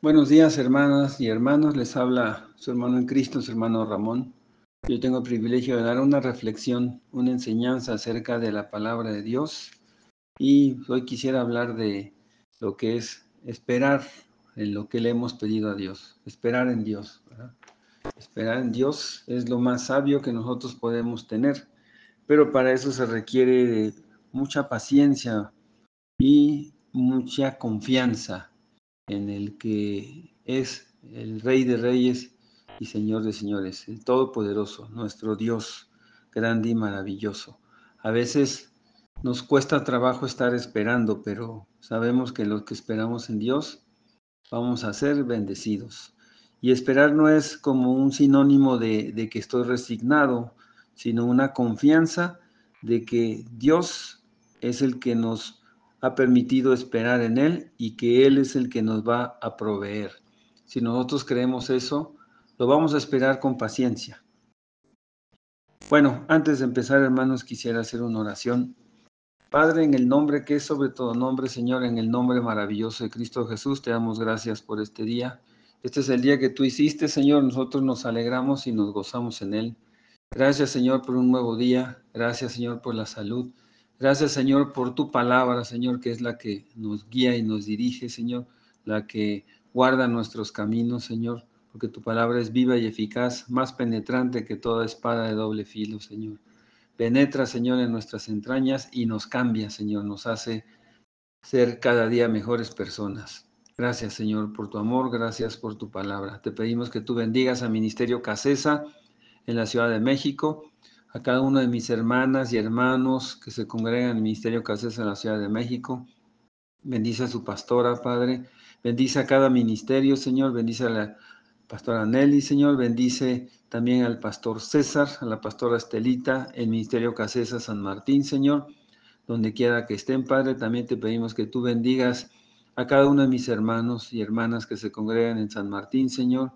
Buenos días, hermanas y hermanos. Les habla su hermano en Cristo, su hermano Ramón. Yo tengo el privilegio de dar una reflexión, una enseñanza acerca de la palabra de Dios. Y hoy quisiera hablar de lo que es esperar en lo que le hemos pedido a Dios. Esperar en Dios, ¿verdad? Esperar en Dios es lo más sabio que nosotros podemos tener. Pero para eso se requiere de mucha paciencia y mucha confianza en el que es el Rey de Reyes y Señor de Señores, el Todopoderoso, nuestro Dios grande y maravilloso. A veces nos cuesta trabajo estar esperando, pero sabemos que los que esperamos en Dios vamos a ser bendecidos. Y esperar no es como un sinónimo de que estoy resignado, sino una confianza de que Dios es el que nos ha permitido esperar en Él y que Él es el que nos va a proveer. Si nosotros creemos eso, lo vamos a esperar con paciencia. Bueno, antes de empezar, hermanos, quisiera hacer una oración. Padre, en el nombre que es sobre todo nombre, Señor, en el nombre maravilloso de Cristo Jesús, te damos gracias por este día. Este es el día que tú hiciste, Señor, nosotros nos alegramos y nos gozamos en él. Gracias, Señor, por un nuevo día. Gracias, Señor, por la salud. Gracias, Señor, por tu palabra, Señor, que es la que nos guía y nos dirige, Señor, la que guarda nuestros caminos, Señor, porque tu palabra es viva y eficaz, más penetrante que toda espada de doble filo, Señor. Penetra, Señor, en nuestras entrañas y nos cambia, Señor, nos hace ser cada día mejores personas. Gracias, Señor, por tu amor, gracias por tu palabra. Te pedimos que tú bendigas al Ministerio Casesa en la Ciudad de México, a cada una de mis hermanas y hermanos que se congregan en el Ministerio Casesa en la Ciudad de México. Bendice a su pastora, Padre. Bendice a cada ministerio, Señor. Bendice a la pastora Nelly, Señor. Bendice también al pastor César, a la pastora Estelita, el Ministerio Casesa San Martín, Señor. Donde quiera que estén, Padre, también te pedimos que tú bendigas a cada uno de mis hermanos y hermanas que se congregan en San Martín, Señor.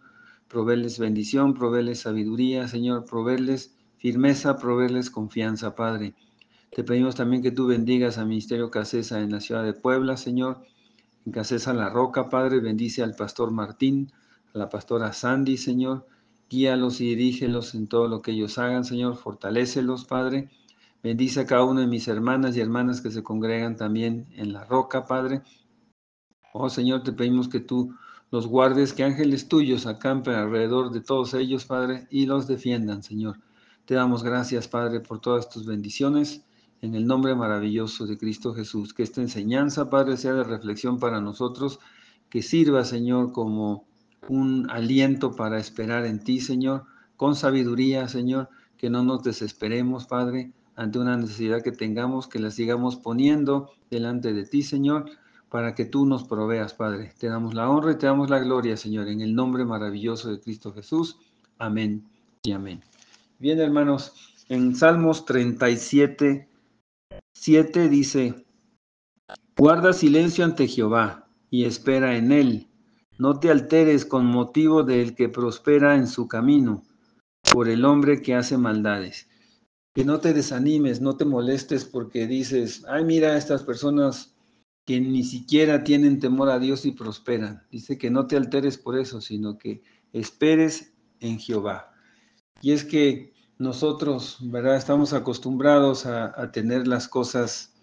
Proveerles bendición, proveerles sabiduría, Señor. Proveerles firmeza, proveerles confianza, Padre. Te pedimos también que tú bendigas al Ministerio Casesa en la ciudad de Puebla, Señor. En Casesa La Roca, Padre, bendice al pastor Martín, a la pastora Sandy, Señor. Guíalos y dirígelos en todo lo que ellos hagan, Señor. Fortalécelos, Padre. Bendice a cada una de mis hermanas y hermanas que se congregan también en La Roca, Padre. Oh, Señor, te pedimos que tú los guardes, que ángeles tuyos acampen alrededor de todos ellos, Padre, y los defiendan, Señor. Te damos gracias, Padre, por todas tus bendiciones, en el nombre maravilloso de Cristo Jesús. Que esta enseñanza, Padre, sea de reflexión para nosotros, que sirva, Señor, como un aliento para esperar en ti, Señor, con sabiduría, Señor, que no nos desesperemos, Padre, ante una necesidad que tengamos, que la sigamos poniendo delante de ti, Señor, para que tú nos proveas, Padre. Te damos la honra y te damos la gloria, Señor, en el nombre maravilloso de Cristo Jesús. Amén y amén. Bien, hermanos, en Salmos 37, 7 dice: guarda silencio ante Jehová y espera en él. No te alteres con motivo del que prospera en su camino, por el hombre que hace maldades. Que no te desanimes, no te molestes porque dices: ay, mira, estas personas que ni siquiera tienen temor a Dios y prosperan. Dice que no te alteres por eso, sino que esperes en Jehová. Y es que nosotros, ¿verdad? Estamos acostumbrados a tener las cosas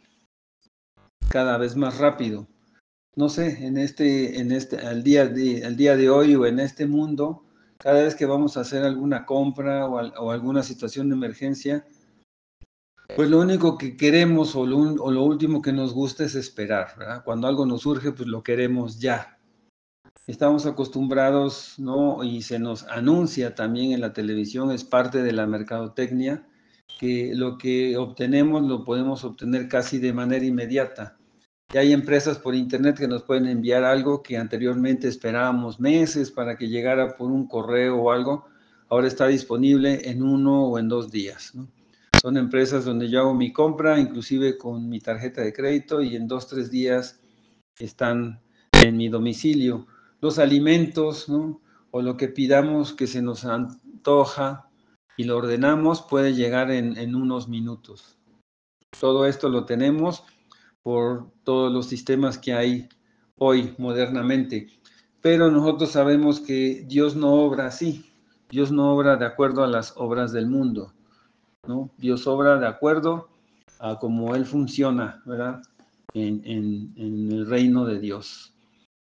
cada vez más rápido. No sé, al día de hoy o en este mundo, cada vez que vamos a hacer alguna compra o alguna situación de emergencia, pues lo único que queremos o lo último que nos gusta es esperar, ¿verdad? Cuando algo nos surge, pues lo queremos ya. Estamos acostumbrados, ¿no? Y se nos anuncia también en la televisión, es parte de la mercadotecnia, que lo que obtenemos lo podemos obtener casi de manera inmediata. Ya hay empresas por internet que nos pueden enviar algo que anteriormente esperábamos meses para que llegara por un correo o algo, ahora está disponible en 1 o en 2 días, ¿no? Son empresas donde yo hago mi compra, inclusive con mi tarjeta de crédito, y en 2 o 3 días están en mi domicilio. Los alimentos, ¿no? O lo que pidamos que se nos antoja y lo ordenamos, puede llegar en unos minutos. Todo esto lo tenemos por todos los sistemas que hay hoy modernamente. Pero nosotros sabemos que Dios no obra así. Dios no obra de acuerdo a las obras del mundo, ¿no? Dios obra de acuerdo a cómo Él funciona, ¿verdad? En el reino de Dios.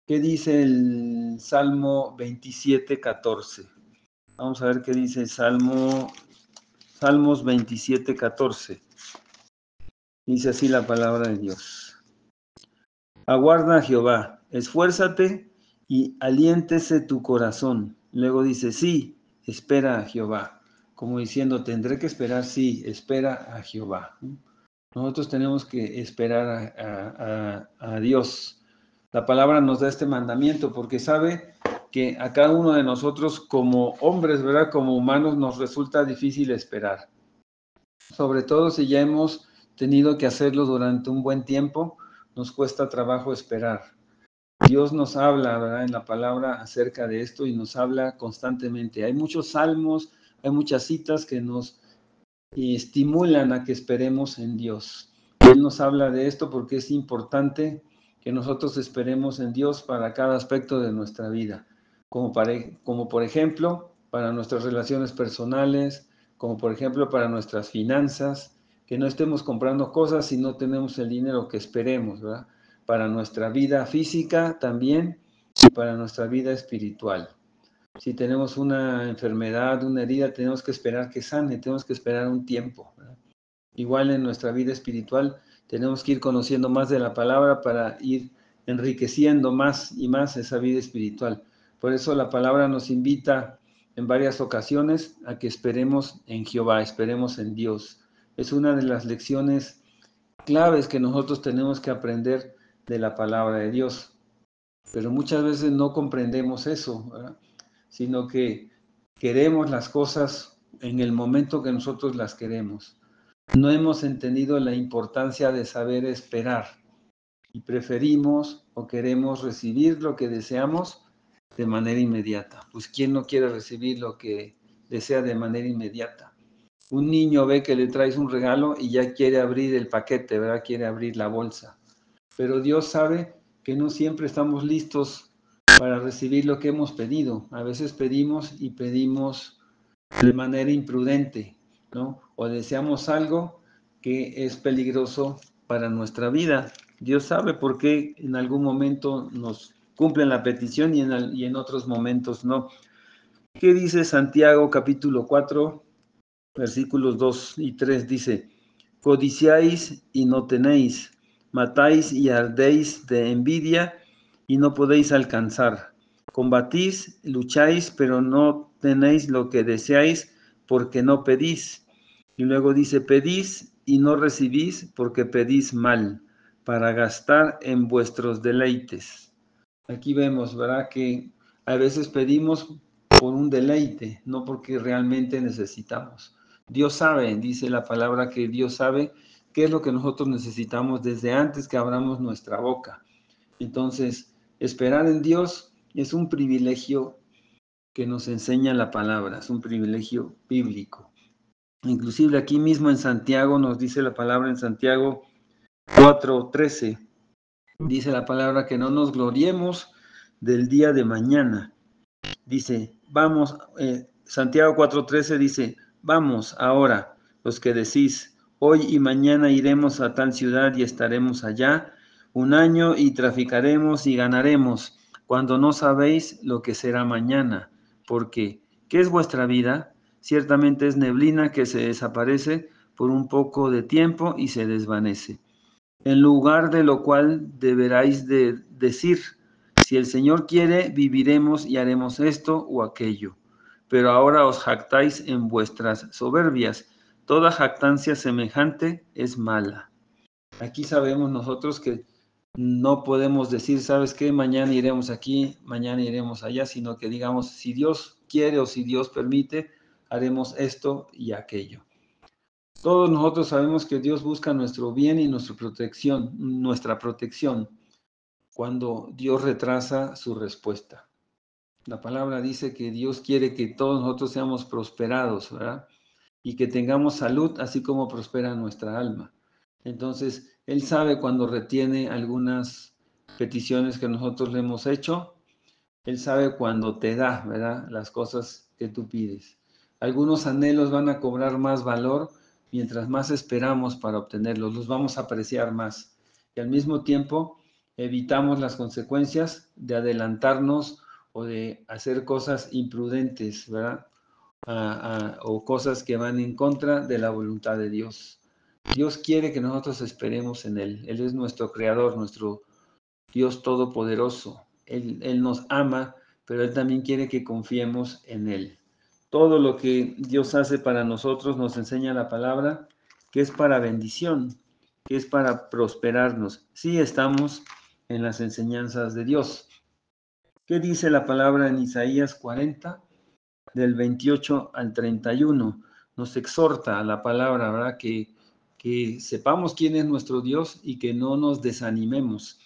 ¿Qué dice el Salmo 27:14? Vamos a ver qué dice Salmos 27:14. Dice así la palabra de Dios. Aguarda a Jehová, esfuérzate y aliéntese tu corazón. Luego dice, sí, espera a Jehová. Como diciendo, tendré que esperar, sí, espera a Jehová. Nosotros tenemos que esperar a Dios. La palabra nos da este mandamiento porque sabe que a cada uno de nosotros como hombres, ¿verdad? Como humanos nos resulta difícil esperar. Sobre todo si ya hemos tenido que hacerlo durante un buen tiempo, nos cuesta trabajo esperar. Dios nos habla, ¿verdad? En la palabra acerca de esto y nos habla constantemente. Hay muchos salmos, hay muchas citas que nos estimulan a que esperemos en Dios. Él nos habla de esto porque es importante que nosotros esperemos en Dios para cada aspecto de nuestra vida, como por ejemplo para nuestras relaciones personales, como por ejemplo para nuestras finanzas, que no estemos comprando cosas si no tenemos el dinero que esperemos, ¿verdad? Para nuestra vida física también y para nuestra vida espiritual. Si tenemos una enfermedad, una herida, tenemos que esperar que sane, tenemos que esperar un tiempo, ¿verdad? Igual en nuestra vida espiritual, tenemos que ir conociendo más de la palabra para ir enriqueciendo más y más esa vida espiritual. Por eso la palabra nos invita en varias ocasiones a que esperemos en Jehová, esperemos en Dios. Es una de las lecciones claves que nosotros tenemos que aprender de la palabra de Dios. Pero muchas veces no comprendemos eso, ¿verdad? Sino que queremos las cosas en el momento que nosotros las queremos. No hemos entendido la importancia de saber esperar y preferimos o queremos recibir lo que deseamos de manera inmediata. Pues ¿quién no quiere recibir lo que desea de manera inmediata? Un niño ve que le traes un regalo y ya quiere abrir el paquete, ¿verdad? Quiere abrir la bolsa. Pero Dios sabe que no siempre estamos listos para recibir lo que hemos pedido. A veces pedimos y pedimos de manera imprudente, ¿no? O deseamos algo que es peligroso para nuestra vida. Dios sabe por qué en algún momento nos cumplen la petición y en otros momentos no. ¿Qué dice Santiago capítulo 4, versículos 2 y 3? Dice, codiciáis y no tenéis, matáis y ardéis de envidia y no podéis alcanzar. Combatís, lucháis, pero no tenéis lo que deseáis porque no pedís. Y luego dice, pedís y no recibís porque pedís mal, para gastar en vuestros deleites. Aquí vemos, ¿verdad? Que a veces pedimos por un deleite, no porque realmente necesitamos. Dios sabe, dice la palabra que Dios sabe qué es lo que nosotros necesitamos desde antes que abramos nuestra boca. Entonces, esperar en Dios es un privilegio que nos enseña la palabra, es un privilegio bíblico. Inclusive aquí mismo en Santiago nos dice la palabra en Santiago 4:13. Dice la palabra que no nos gloriemos del día de mañana. Dice, vamos, Santiago 4:13 dice, vamos ahora, los que decís, hoy y mañana iremos a tal ciudad y estaremos allá, un año y traficaremos y ganaremos, cuando no sabéis lo que será mañana, porque, ¿qué es vuestra vida? Ciertamente es neblina que se desaparece por un poco de tiempo y se desvanece. En lugar de lo cual deberáis de decir, si el Señor quiere, viviremos y haremos esto o aquello. Pero ahora os jactáis en vuestras soberbias. Toda jactancia semejante es mala. Aquí sabemos nosotros que no podemos decir, ¿sabes qué? Mañana iremos aquí, mañana iremos allá, sino que digamos, si Dios quiere o si Dios permite, haremos esto y aquello. Todos nosotros sabemos que Dios busca nuestro bien y nuestra protección, cuando Dios retrasa su respuesta. La palabra dice que Dios quiere que todos nosotros seamos prosperados, ¿verdad? Y que tengamos salud, así como prospera nuestra alma. Entonces, Él sabe cuando retiene algunas peticiones que nosotros le hemos hecho, Él sabe cuando te da, ¿verdad? Las cosas que tú pides. Algunos anhelos van a cobrar más valor mientras más esperamos para obtenerlos, los vamos a apreciar más. Y al mismo tiempo evitamos las consecuencias de adelantarnos o de hacer cosas imprudentes, ¿verdad? O cosas que van en contra de la voluntad de Dios. Dios quiere que nosotros esperemos en Él. Él es nuestro creador, nuestro Dios todopoderoso. Él nos ama, pero Él también quiere que confiemos en Él. Todo lo que Dios hace para nosotros nos enseña la palabra, que es para bendición, que es para prosperarnos. Sí estamos en las enseñanzas de Dios. ¿Qué dice la palabra en Isaías 40, del 28 al 31? Nos exhorta a la palabra, ¿verdad? Que sepamos quién es nuestro Dios y que no nos desanimemos.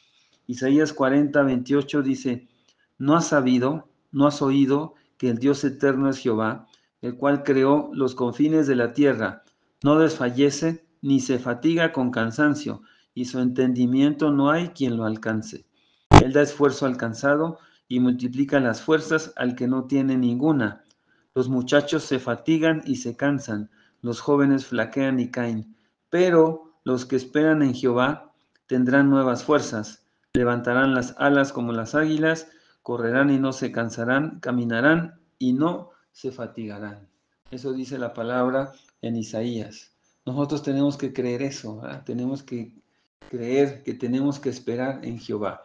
Isaías 40, 28 dice, ¿no has sabido, no has oído que el Dios eterno es Jehová, el cual creó los confines de la tierra? No desfallece ni se fatiga con cansancio, y su entendimiento no hay quien lo alcance. Él da esfuerzo al cansado y multiplica las fuerzas al que no tiene ninguna. Los muchachos se fatigan y se cansan, los jóvenes flaquean y caen, pero los que esperan en Jehová tendrán nuevas fuerzas, levantarán las alas como las águilas, correrán y no se cansarán, caminarán y no se fatigarán. Eso dice la palabra en Isaías. Nosotros tenemos que creer eso, ¿verdad? Tenemos que creer que tenemos que esperar en Jehová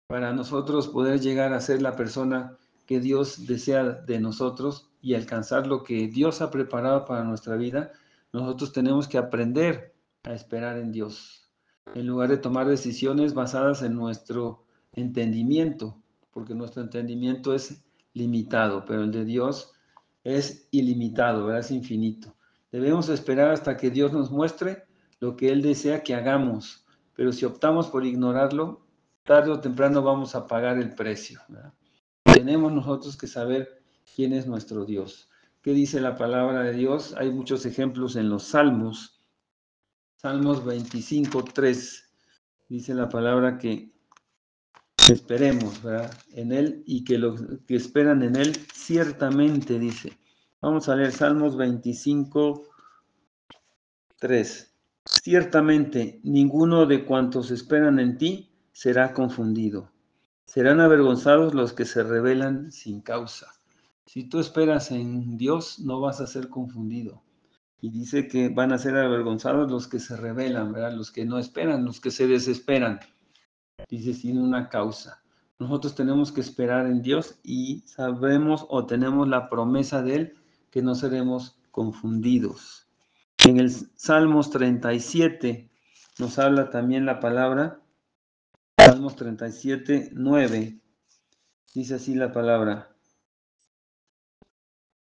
para nosotros poder llegar a ser la persona que Dios desea de nosotros y alcanzar lo que Dios ha preparado para nuestra vida. Nosotros tenemos que aprender a esperar en Dios, en lugar de tomar decisiones basadas en nuestro entendimiento, porque nuestro entendimiento es limitado, pero el de Dios es ilimitado, ¿verdad? Es infinito. Debemos esperar hasta que Dios nos muestre lo que Él desea que hagamos, pero si optamos por ignorarlo, tarde o temprano vamos a pagar el precio, ¿verdad? Tenemos nosotros que saber quién es nuestro Dios. ¿Qué dice la palabra de Dios? Hay muchos ejemplos en los Salmos. Salmos 25:3 dice la palabra que esperemos, ¿verdad? En Él y que los que esperan en Él ciertamente, dice. Vamos a leer Salmos 25:3. Ciertamente, ninguno de cuantos esperan en ti será confundido. Serán avergonzados los que se rebelan sin causa. Si tú esperas en Dios, no vas a ser confundido. Y dice que van a ser avergonzados los que se rebelan, ¿verdad? Los que no esperan, los que se desesperan. Dice sin una causa. Nosotros tenemos que esperar en Dios y sabemos o tenemos la promesa de Él que no seremos confundidos. En el Salmos 37 nos habla también la palabra, Salmos 37:9. Dice así la palabra,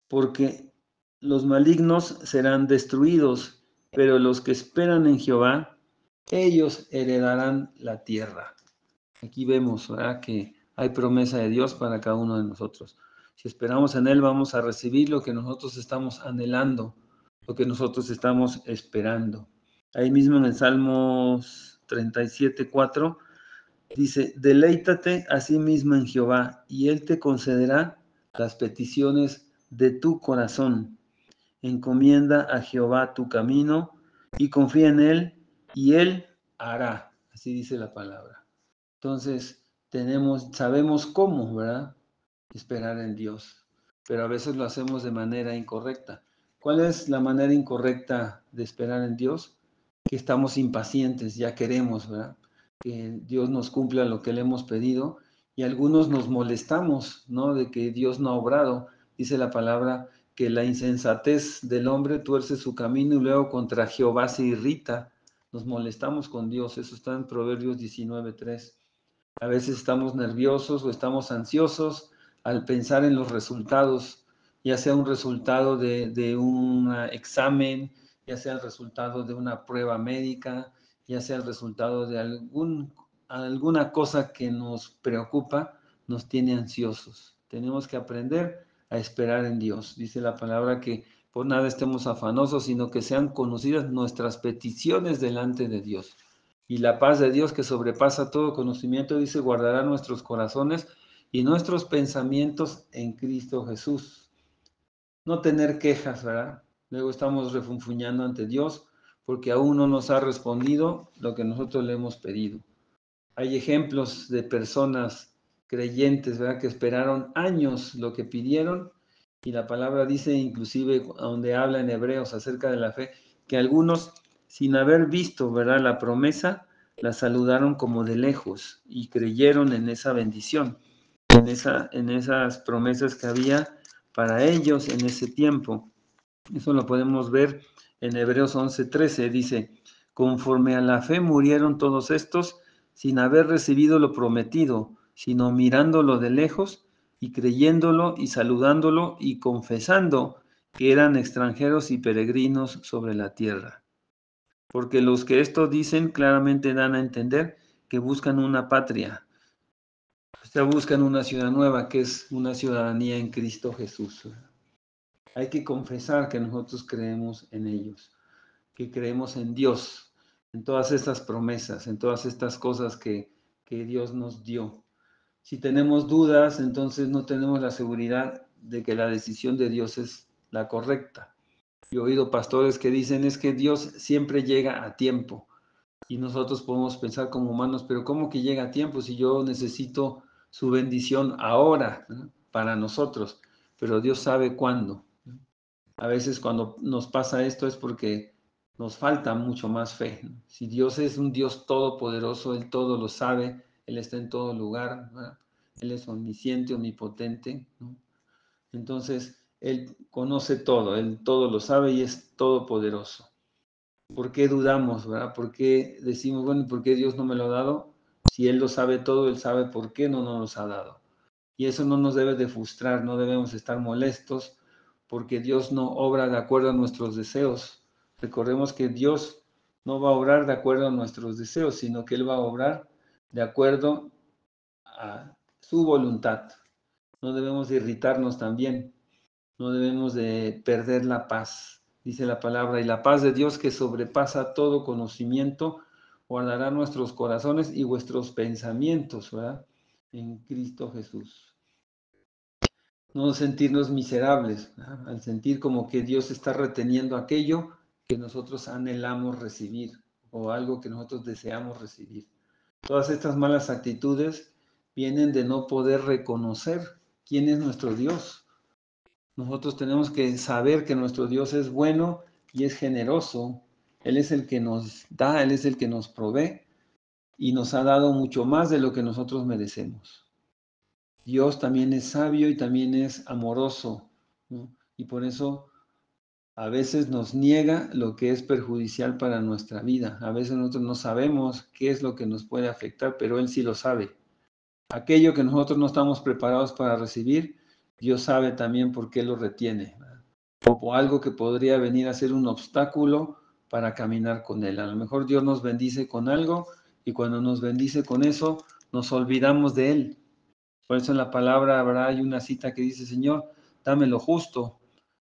porque los malignos serán destruidos, pero los que esperan en Jehová, ellos heredarán la tierra. Aquí vemos, ¿verdad?, que hay promesa de Dios para cada uno de nosotros. Si esperamos en Él, vamos a recibir lo que nosotros estamos anhelando, lo que nosotros estamos esperando. Ahí mismo en el Salmos 37:4 dice, deleítate a sí mismo en Jehová, y Él te concederá las peticiones de tu corazón. Encomienda a Jehová tu camino y confía en Él, y Él hará. Así dice la palabra. Entonces, sabemos cómo, ¿verdad? Esperar en Dios, pero a veces lo hacemos de manera incorrecta. ¿Cuál es la manera incorrecta de esperar en Dios? Que estamos impacientes, ya queremos, ¿verdad?, que Dios nos cumpla lo que le hemos pedido, y algunos nos molestamos, ¿no?, de que Dios no ha obrado. Dice la palabra que la insensatez del hombre tuerce su camino y luego contra Jehová se irrita. Nos molestamos con Dios, eso está en Proverbios 19:3. A veces estamos nerviosos o estamos ansiosos al pensar en los resultados, ya sea un resultado de un examen, ya sea el resultado de una prueba médica, ya sea el resultado de alguna cosa que nos preocupa, nos tiene ansiosos. Tenemos que aprender a esperar en Dios. Dice la palabra que por nada estemos afanosos, sino que sean conocidas nuestras peticiones delante de Dios. Y la paz de Dios que sobrepasa todo conocimiento, dice, guardará nuestros corazones y nuestros pensamientos en Cristo Jesús. No tener quejas, ¿verdad? Luego estamos refunfuñando ante Dios porque aún no nos ha respondido lo que nosotros le hemos pedido. Hay ejemplos de personas creyentes, ¿verdad?, que esperaron años lo que pidieron, y la palabra dice, inclusive donde habla en Hebreos acerca de la fe, que algunos, sin haber visto, ¿verdad?, la promesa, la saludaron como de lejos y creyeron en esa bendición, en esas promesas que había para ellos en ese tiempo. Eso lo podemos ver en Hebreos 11:13, dice, conforme a la fe murieron todos estos sin haber recibido lo prometido, sino mirándolo de lejos y creyéndolo y saludándolo y confesando que eran extranjeros y peregrinos sobre la tierra. Porque los que esto dicen claramente dan a entender que buscan una patria, o sea, buscan una ciudad nueva, que es una ciudadanía en Cristo Jesús. Hay que confesar que nosotros creemos en ellos, que creemos en Dios, en todas estas promesas, en todas estas cosas que Dios nos dio. Si tenemos dudas, entonces no tenemos la seguridad de que la decisión de Dios es la correcta. Yo he oído pastores que dicen es que Dios siempre llega a tiempo, y nosotros podemos pensar como humanos, pero ¿cómo que llega a tiempo si yo necesito su bendición ahora, ¿no?, para nosotros? Pero Dios sabe cuándo. A veces cuando nos pasa esto es porque nos falta mucho más fe, ¿no? Si Dios es un Dios todopoderoso, Él todo lo sabe, Él está en todo lugar, ¿verdad? Él es omnisciente, omnipotente, ¿no? Entonces, Él conoce todo, Él todo lo sabe y es todopoderoso. ¿Por qué dudamos, verdad? ¿Por qué decimos, bueno, ¿por qué Dios no me lo ha dado? Si Él lo sabe todo, Él sabe por qué no nos los ha dado. Y eso no nos debe de frustrar, no debemos estar molestos, porque Dios no obra de acuerdo a nuestros deseos. Recordemos que Dios no va a obrar de acuerdo a nuestros deseos, sino que Él va a obrar de acuerdo a su voluntad. No debemos de irritarnos también, no debemos de perder la paz. Dice la palabra, y la paz de Dios que sobrepasa todo conocimiento, guardará nuestros corazones y vuestros pensamientos, ¿verdad?, en Cristo Jesús. No sentirnos miserables, ¿verdad?, al sentir como que Dios está reteniendo aquello que nosotros anhelamos recibir o algo que nosotros deseamos recibir. Todas estas malas actitudes vienen de no poder reconocer quién es nuestro Dios. Nosotros tenemos que saber que nuestro Dios es bueno y es generoso. Él es el que nos da, Él es el que nos provee y nos ha dado mucho más de lo que nosotros merecemos. Dios también es sabio y también es amoroso, ¿no? Y por eso a veces nos niega lo que es perjudicial para nuestra vida. A veces nosotros no sabemos qué es lo que nos puede afectar, pero Él sí lo sabe. Aquello que nosotros no estamos preparados para recibir, Dios sabe también por qué lo retiene, ¿verdad? O algo que podría venir a ser un obstáculo para caminar con Él. A lo mejor Dios nos bendice con algo y cuando nos bendice con eso, nos olvidamos de Él. Por eso en la palabra, ¿verdad?, hay una cita que dice, Señor, dame lo justo.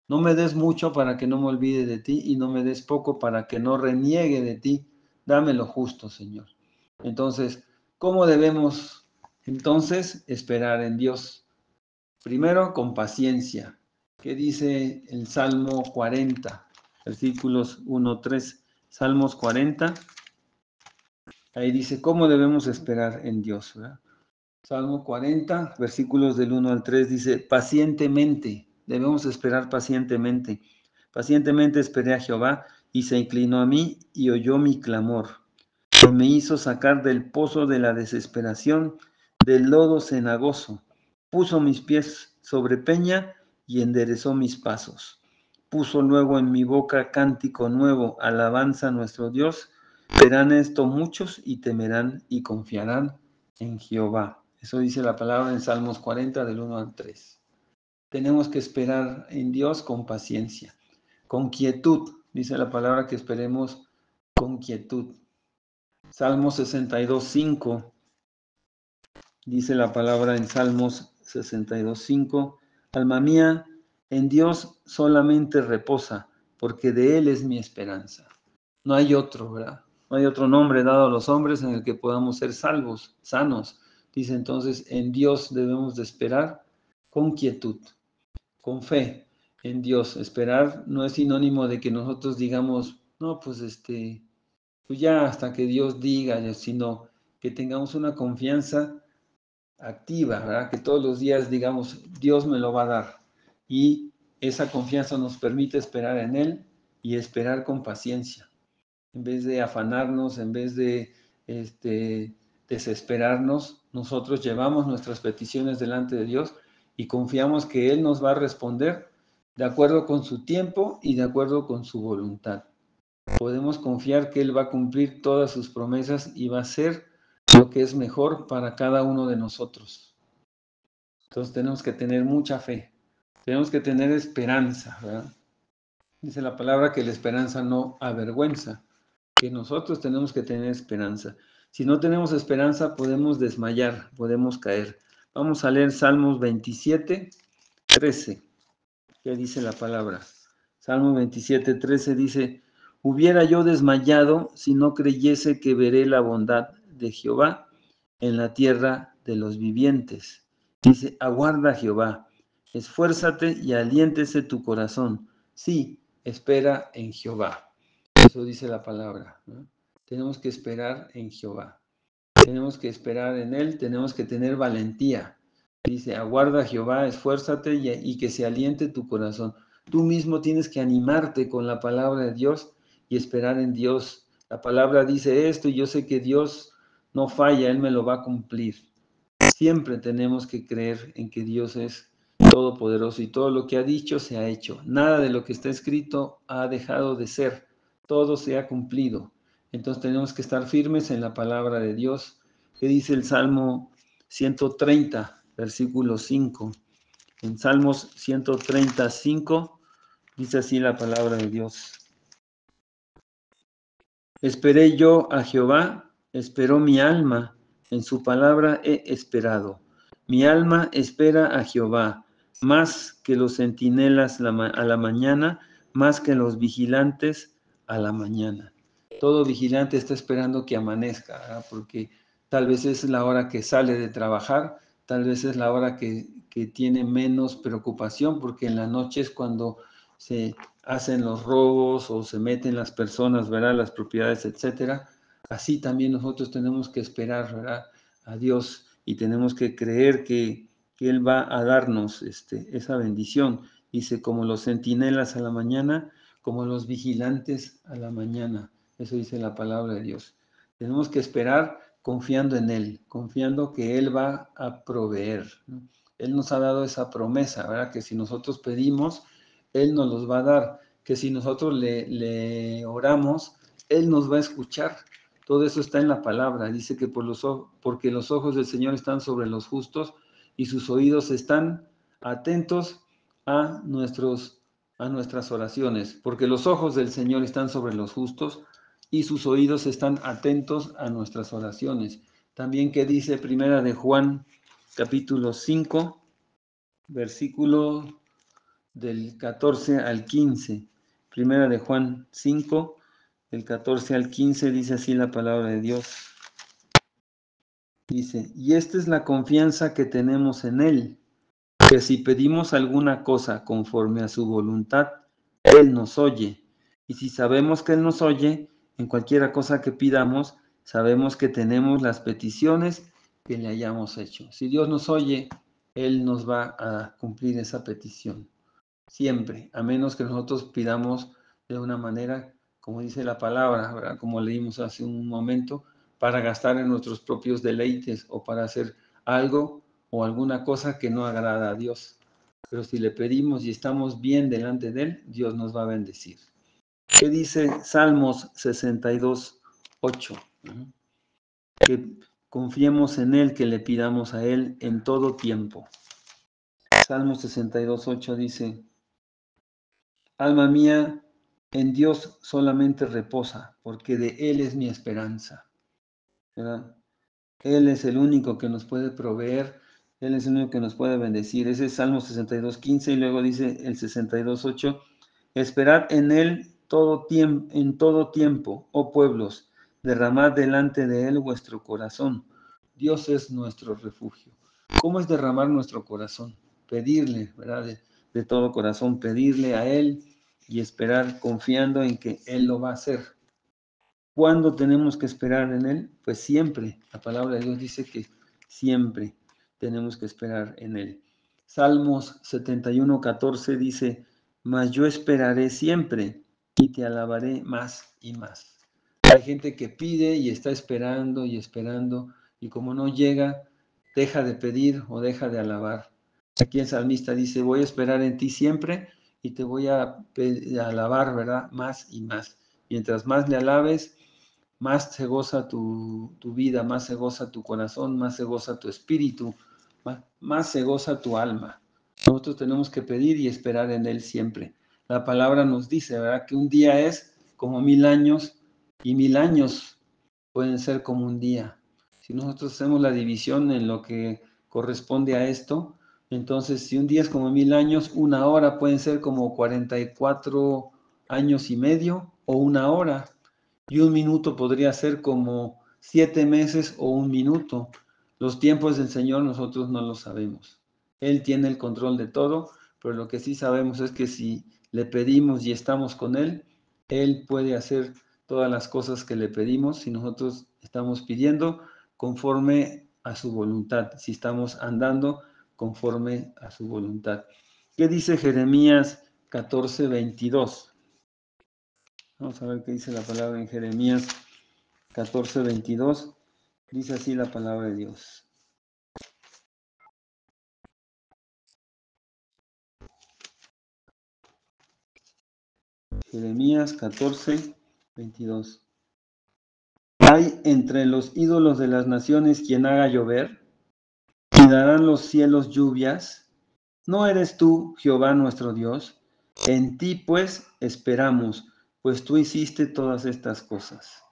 No me des mucho para que no me olvide de ti y no me des poco para que no reniegue de ti. Dame lo justo, Señor. Entonces, ¿cómo debemos entonces esperar en Dios? Primero, con paciencia. ¿Qué dice el Salmo 40, versículos 1-3? Salmos 40, ahí dice, ¿cómo debemos esperar en Dios, ¿verdad? Salmo 40, versículos del 1-3, dice, pacientemente, debemos esperar pacientemente. Pacientemente esperé a Jehová y se inclinó a mí y oyó mi clamor. Y me hizo sacar del pozo de la desesperación, del lodo cenagoso. Puso mis pies sobre peña y enderezó mis pasos. Puso luego en mi boca cántico nuevo, alabanza a nuestro Dios. Verán esto muchos y temerán y confiarán en Jehová. Eso dice la palabra en Salmos 40 del 1-3. Tenemos que esperar en Dios con paciencia, con quietud. Dice la palabra que esperemos con quietud. Salmos 62:5. Dice la palabra en Salmos 62:5. Alma mía, en Dios solamente reposa, porque de Él es mi esperanza. No hay otro, ¿verdad? No hay otro nombre dado a los hombres en el que podamos ser salvos, sanos. Dice entonces, en Dios debemos de esperar con quietud, con fe en Dios. Esperar no es sinónimo de que nosotros digamos, no, pues pues ya hasta que Dios diga, sino que tengamos una confianza activa, ¿verdad? Que todos los días digamos, Dios me lo va a dar. Y esa confianza nos permite esperar en Él y esperar con paciencia. En vez de afanarnos, en vez de desesperarnos, nosotros llevamos nuestras peticiones delante de Dios y confiamos que Él nos va a responder de acuerdo con su tiempo y de acuerdo con su voluntad. Podemos confiar que Él va a cumplir todas sus promesas y va a hacer lo que es mejor para cada uno de nosotros. Entonces tenemos que tener mucha fe, tenemos que tener esperanza, ¿verdad? Dice la palabra que la esperanza no avergüenza, que nosotros tenemos que tener esperanza. Si no tenemos esperanza, podemos desmayar, podemos caer. Vamos a leer Salmos 27, 13. ¿Qué dice la palabra? Salmo 27, 13 dice, hubiera yo desmayado si no creyese que veré la bondad de Jehová en la tierra de los vivientes. Dice, aguarda Jehová, esfuérzate y aliéntese tu corazón. Sí, espera en Jehová. Eso dice la palabra, ¿no? Tenemos que esperar en Jehová. Tenemos que esperar en Él, tenemos que tener valentía. Dice, aguarda Jehová, esfuérzate y que se aliente tu corazón. Tú mismo tienes que animarte con la palabra de Dios y esperar en Dios. La palabra dice esto y yo sé que Dios no falla, Él me lo va a cumplir. Siempre tenemos que creer en que Dios es todopoderoso y todo lo que ha dicho se ha hecho. Nada de lo que está escrito ha dejado de ser. Todo se ha cumplido. Entonces tenemos que estar firmes en la palabra de Dios. ¿Qué dice el Salmo 130, versículo 5? En Salmos 135 dice así la palabra de Dios. Esperé yo a Jehová, esperó mi alma, en su palabra he esperado. Mi alma espera a Jehová, más que los centinelas a la mañana, más que los vigilantes a la mañana. Todo vigilante está esperando que amanezca, ¿verdad? Porque tal vez es la hora que sale de trabajar, tal vez es la hora que tiene menos preocupación, porque en la noche es cuando se hacen los robos o se meten las personas, ¿verdad? Las propiedades, etcétera. Así también nosotros tenemos que esperar, ¿verdad? A Dios y tenemos que creer que Él va a darnos esa bendición. Dice, como los centinelas a la mañana, como los vigilantes a la mañana. Eso dice la palabra de Dios. Tenemos que esperar confiando en Él, confiando que Él va a proveer, ¿no? Él nos ha dado esa promesa, ¿verdad? Que si nosotros pedimos, Él nos los va a dar, que si nosotros le oramos, Él nos va a escuchar. Todo eso está en la palabra. Dice que porque los ojos del Señor están sobre los justos y sus oídos están atentos a nuestras oraciones. Porque los ojos del Señor están sobre los justos y sus oídos están atentos a nuestras oraciones. También que dice Primera de Juan, capítulo 5, versículo del 14 al 15. Primera de Juan 5, del 14 al 15, dice así la palabra de Dios. Dice, y esta es la confianza que tenemos en Él, que si pedimos alguna cosa conforme a su voluntad, Él nos oye. Y si sabemos que Él nos oye, en cualquiera cosa que pidamos, sabemos que tenemos las peticiones que le hayamos hecho. Si Dios nos oye, Él nos va a cumplir esa petición. Siempre, a menos que nosotros pidamos de una manera, como dice la palabra, ¿verdad? Como leímos hace un momento, para gastar en nuestros propios deleites o para hacer algo o alguna cosa que no agrada a Dios. Pero si le pedimos y estamos bien delante de Él, Dios nos va a bendecir. ¿Qué dice Salmos 62, 8? Que confiemos en Él, que le pidamos a Él en todo tiempo. Salmos 62, 8 dice, alma mía, en Dios solamente reposa, porque de Él es mi esperanza, ¿verdad? Él es el único que nos puede proveer, Él es el único que nos puede bendecir. Ese es Salmo 62, 15 y luego dice el 62, 8, esperad en Él en todo tiempo, oh pueblos, derramad delante de Él vuestro corazón. Dios es nuestro refugio. ¿Cómo es derramar nuestro corazón? Pedirle, ¿verdad? De todo corazón, pedirle a Él y esperar confiando en que Él lo va a hacer. ¿Cuándo tenemos que esperar en Él? Pues siempre. La palabra de Dios dice que siempre tenemos que esperar en Él. Salmos 71:14 dice, mas yo esperaré siempre y te alabaré más y más. Hay gente que pide y está esperando y como no llega, deja de pedir o deja de alabar. Aquí el salmista dice, voy a esperar en ti siempre y te voy a alabar, ¿verdad? Más y más. Mientras más le alabes, más se goza tu vida, más se goza tu corazón, más se goza tu espíritu, más se goza tu alma. Nosotros tenemos que pedir y esperar en Él siempre. La palabra nos dice, ¿verdad? Que un día es como 1000 años y 1000 años pueden ser como un día. Si nosotros hacemos la división en lo que corresponde a esto, entonces si un día es como 1000 años, una hora pueden ser como 44 años y medio o una hora. Y un minuto podría ser como 7 meses o un minuto. Los tiempos del Señor nosotros no los sabemos. Él tiene el control de todo, pero lo que sí sabemos es que si le pedimos y estamos con Él, Él puede hacer todas las cosas que le pedimos si nosotros estamos pidiendo conforme a su voluntad, si estamos andando conforme a su voluntad. ¿Qué dice Jeremías 14:22? Vamos a ver qué dice la palabra en Jeremías 14:22. Dice así la palabra de Dios. Jeremías 14:22. ¿Hay entre los ídolos de las naciones quien haga llover? ¿Y darán los cielos lluvias? ¿No eres tú, Jehová nuestro Dios? En ti, pues, esperamos, pues tú hiciste todas estas cosas.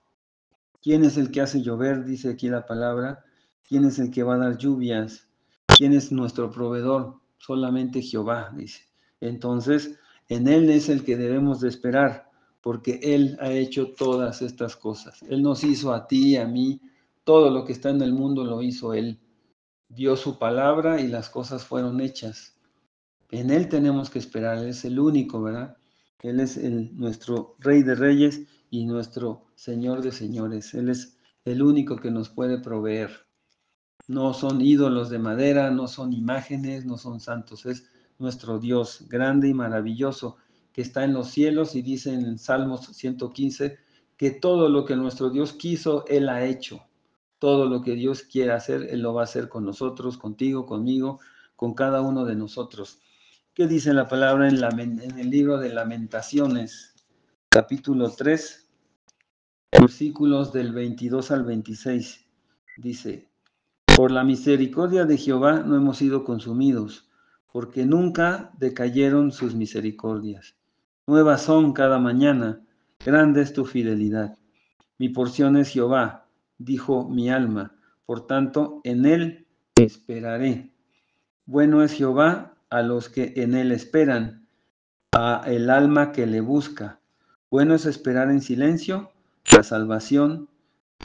¿Quién es el que hace llover? Dice aquí la palabra. ¿Quién es el que va a dar lluvias? ¿Quién es nuestro proveedor? Solamente Jehová, dice. Entonces, en Él es el que debemos de esperar, porque Él ha hecho todas estas cosas. Él nos hizo a ti, a mí, todo lo que está en el mundo lo hizo Él. Dio su palabra y las cosas fueron hechas. En Él tenemos que esperar, Él es el único, ¿verdad? Él es nuestro Rey de Reyes y nuestro Señor de Señores. Él es el único que nos puede proveer. No son ídolos de madera, no son imágenes, no son santos. Es nuestro Dios grande y maravilloso que está en los cielos y dice en Salmos 115 que todo lo que nuestro Dios quiso, Él ha hecho. Todo lo que Dios quiera hacer, Él lo va a hacer con nosotros, contigo, conmigo, con cada uno de nosotros. ¿Qué dice la palabra en el libro de Lamentaciones, capítulo 3, versículos del 22 al 26? Dice, por la misericordia de Jehová no hemos sido consumidos, porque nunca decayeron sus misericordias. Nuevas son cada mañana, grande es tu fidelidad. Mi porción es Jehová, dijo mi alma, por tanto en él esperaré. Bueno es Jehová a los que en él esperan, a el alma que le busca. Bueno es esperar en silencio la salvación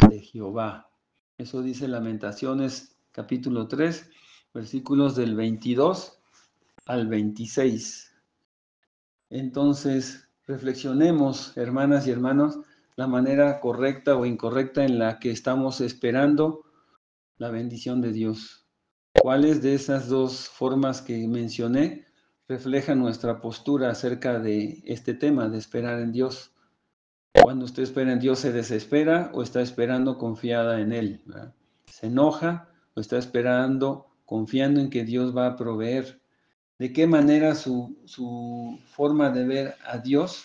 de Jehová. Eso dice Lamentaciones capítulo 3, versículos del 22 al 26. Entonces, reflexionemos, hermanas y hermanos, la manera correcta o incorrecta en la que estamos esperando la bendición de Dios. ¿Cuáles de esas dos formas que mencioné reflejan nuestra postura acerca de este tema de esperar en Dios? Cuando usted espera en Dios, ¿se desespera o está esperando confiada en Él? ¿Verdad? ¿Se enoja o está esperando confiando en que Dios va a proveer? ¿De qué manera su forma de ver a Dios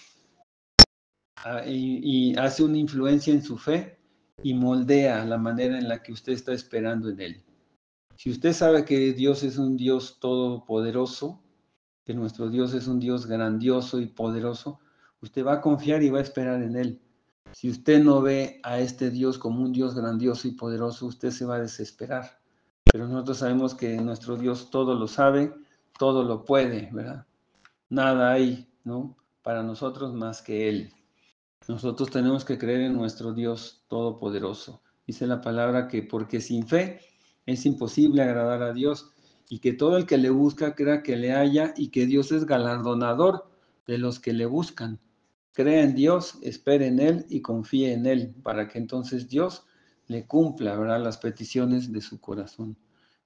y hace una influencia en su fe y moldea la manera en la que usted está esperando en Él? Si usted sabe que Dios es un Dios todopoderoso, que nuestro Dios es un Dios grandioso y poderoso, usted va a confiar y va a esperar en Él. Si usted no ve a este Dios como un Dios grandioso y poderoso, usted se va a desesperar. Pero nosotros sabemos que nuestro Dios todo lo sabe, todo lo puede, ¿verdad? Nada hay, ¿no? Para nosotros más que Él. Nosotros tenemos que creer en nuestro Dios todopoderoso. Dice la palabra que porque sin fe es imposible agradar a Dios, y que todo el que le busca crea que le halla y que Dios es galardonador de los que le buscan. Crea en Dios, espere en Él y confíe en Él, para que entonces Dios le cumpla, ¿verdad?, las peticiones de su corazón.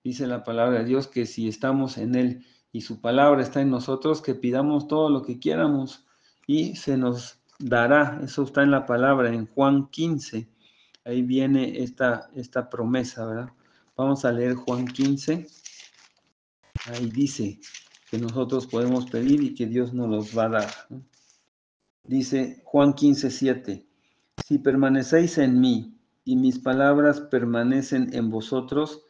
Dice la palabra de Dios que si estamos en Él y su palabra está en nosotros, que pidamos todo lo que quieramos y se nos dará. Eso está en la palabra, en Juan 15. Ahí viene esta promesa, ¿verdad? Vamos a leer Juan 15. Ahí dice que nosotros podemos pedir y que Dios nos los va a dar, ¿no? Dice Juan 15:7, si permanecéis en mí y mis palabras permanecen en vosotros,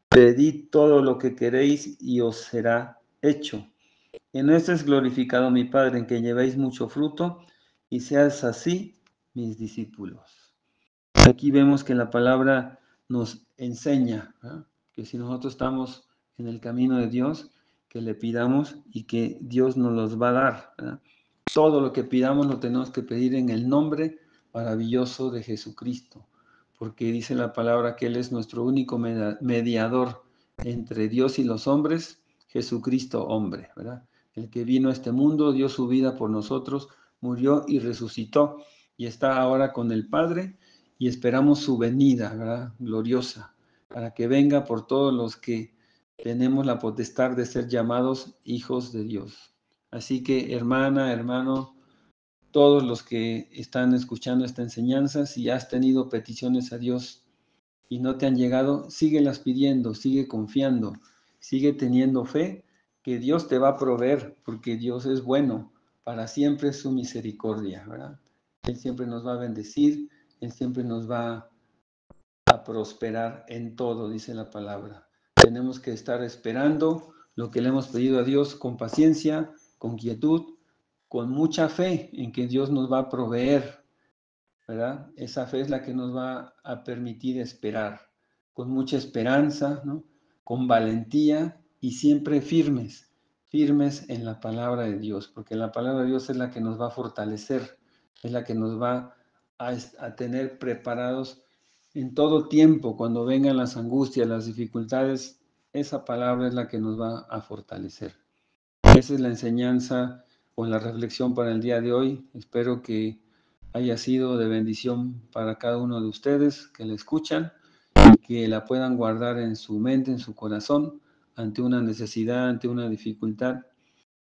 pedid todo lo que queréis y os será hecho. En esto es glorificado mi Padre, en que llevéis mucho fruto y seas así mis discípulos. Aquí vemos que la palabra nos enseña, ¿verdad?, que si nosotros estamos en el camino de Dios, que le pidamos y que Dios nos los va a dar, ¿verdad? Todo lo que pidamos lo tenemos que pedir en el nombre maravilloso de Jesucristo, porque dice la palabra que Él es nuestro único mediador entre Dios y los hombres, Jesucristo hombre, ¿verdad? El que vino a este mundo, dio su vida por nosotros, murió y resucitó y está ahora con el Padre y esperamos su venida, ¿verdad?, gloriosa, para que venga por todos los que tenemos la potestad de ser llamados hijos de Dios. Así que, hermana, hermano, todos los que están escuchando esta enseñanza, si has tenido peticiones a Dios y no te han llegado, síguelas pidiendo, sigue confiando, sigue teniendo fe, que Dios te va a proveer, porque Dios es bueno, para siempre es su misericordia, ¿verdad? Él siempre nos va a bendecir, Él siempre nos va a prosperar en todo, dice la palabra. Tenemos que estar esperando lo que le hemos pedido a Dios con paciencia, con quietud, con mucha fe en que Dios nos va a proveer, ¿verdad? Esa fe es la que nos va a permitir esperar, con mucha esperanza, ¿no?, con valentía y siempre firmes, firmes en la palabra de Dios, porque la palabra de Dios es la que nos va a fortalecer, es la que nos va a tener preparados en todo tiempo, cuando vengan las angustias, las dificultades, esa palabra es la que nos va a fortalecer. Esa es la enseñanza o la reflexión para el día de hoy. Espero que haya sido de bendición para cada uno de ustedes que la escuchan y que la puedan guardar en su mente, en su corazón, ante una necesidad, ante una dificultad.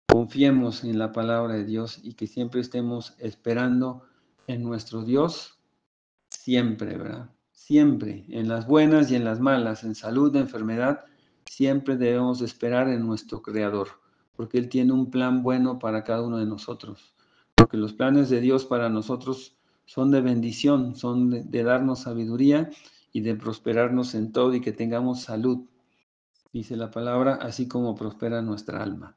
Confiemos en la palabra de Dios y que siempre estemos esperando en nuestro Dios, siempre, ¿verdad? Siempre, en las buenas y en las malas, en salud, en enfermedad, siempre debemos esperar en nuestro Creador, porque Él tiene un plan bueno para cada uno de nosotros, porque los planes de Dios para nosotros son de bendición, son de darnos sabiduría y de prosperarnos en todo y que tengamos salud, dice la palabra, así como prospera nuestra alma.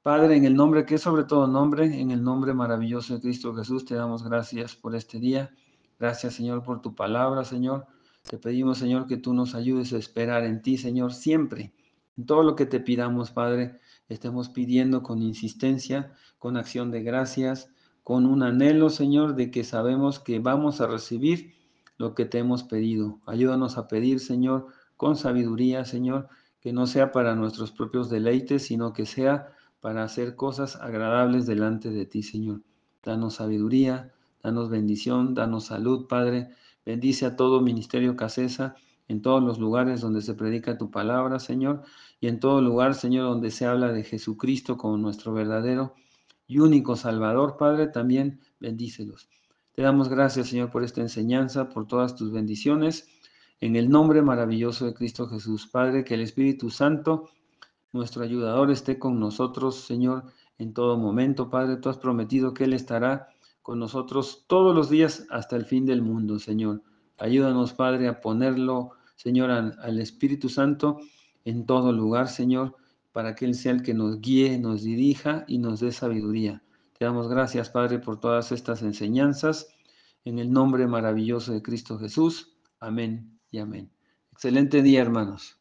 Padre, en el nombre que es sobre todo nombre, en el nombre maravilloso de Cristo Jesús, te damos gracias por este día. Gracias, Señor, por tu palabra, Señor. Te pedimos, Señor, que tú nos ayudes a esperar en ti, Señor, siempre. En todo lo que te pidamos, Padre, estemos pidiendo con insistencia, con acción de gracias, con un anhelo, Señor, de que sabemos que vamos a recibir lo que te hemos pedido. Ayúdanos a pedir, Señor, con sabiduría, Señor, que no sea para nuestros propios deleites, sino que sea para hacer cosas agradables delante de ti, Señor. Danos sabiduría, danos bendición, danos salud, Padre. Bendice a todo Ministerio Casesa, en todos los lugares donde se predica tu palabra, Señor, y en todo lugar, Señor, donde se habla de Jesucristo como nuestro verdadero y único Salvador, Padre, también bendícelos. Te damos gracias, Señor, por esta enseñanza, por todas tus bendiciones. En el nombre maravilloso de Cristo Jesús, Padre, que el Espíritu Santo, nuestro ayudador, esté con nosotros, Señor, en todo momento. Padre, tú has prometido que Él estará con nosotros todos los días hasta el fin del mundo, Señor. Ayúdanos, Padre, a ponerlo, Señor, al Espíritu Santo en todo lugar, Señor, para que Él sea el que nos guíe, nos dirija y nos dé sabiduría. Te damos gracias, Padre, por todas estas enseñanzas. En el nombre maravilloso de Cristo Jesús. Amén y amén. Excelente día, hermanos.